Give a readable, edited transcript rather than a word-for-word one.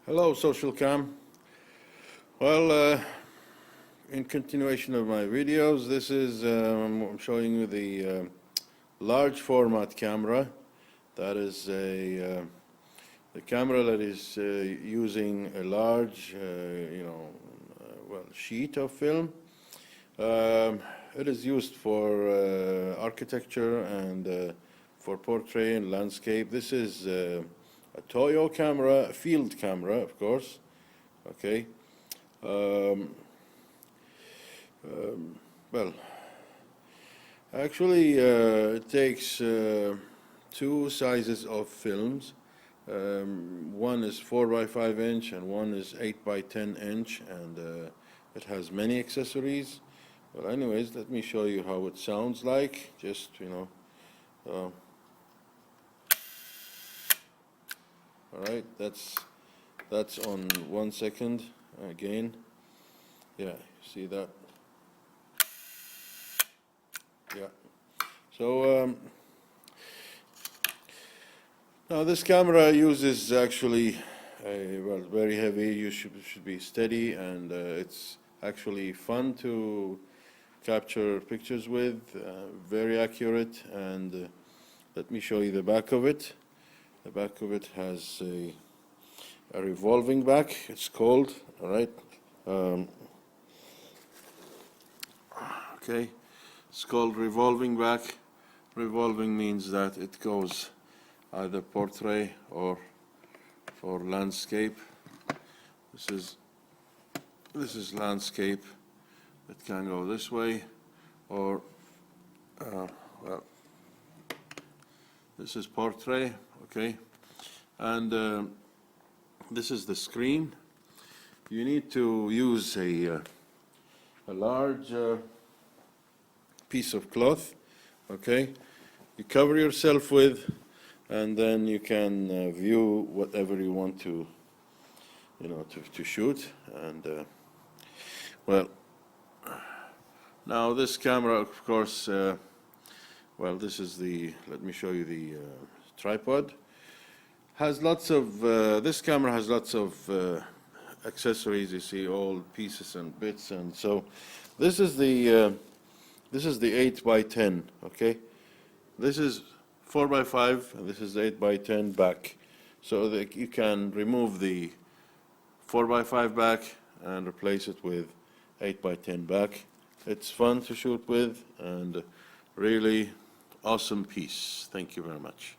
Hello, Social Cam. Well, in continuation of my videos, this is I'm showing you the large format camera. That is the camera that is using a large, sheet of film. It is used for architecture and for portrait and landscape. This is a Toyo camera, a field camera, of course. Okay. Well, actually, it takes two sizes of films. One is 4x5 inch and one is 8x10 inch, and it has many accessories. Well, anyways, let me show you how it sounds like. Just, all right, that's on 1 second again. Yeah, see that? Yeah. So now this camera uses actually very heavy. You should be steady, and it's actually fun to capture pictures with. Very accurate, and let me show you the back of it. The back of it has a revolving back, it's called, all right? Okay, it's called revolving back. Revolving means that it goes either portrait or for landscape. This is landscape. It can go this way, or this is portrait, okay? And this is the screen. You need to use a large piece of cloth, okay? You cover yourself with, and then you can view whatever you want to, to shoot. And well, now this camera, of course, this is let me show you the tripod. Has lots of, this camera has lots of accessories. You see all pieces and bits, and so this is the 8x10, okay? This is 4x5, and this is 8x10 back. So that you can remove the 4x5 back and replace it with 8x10 back. It's fun to shoot with, and really awesome piece. Thank you very much.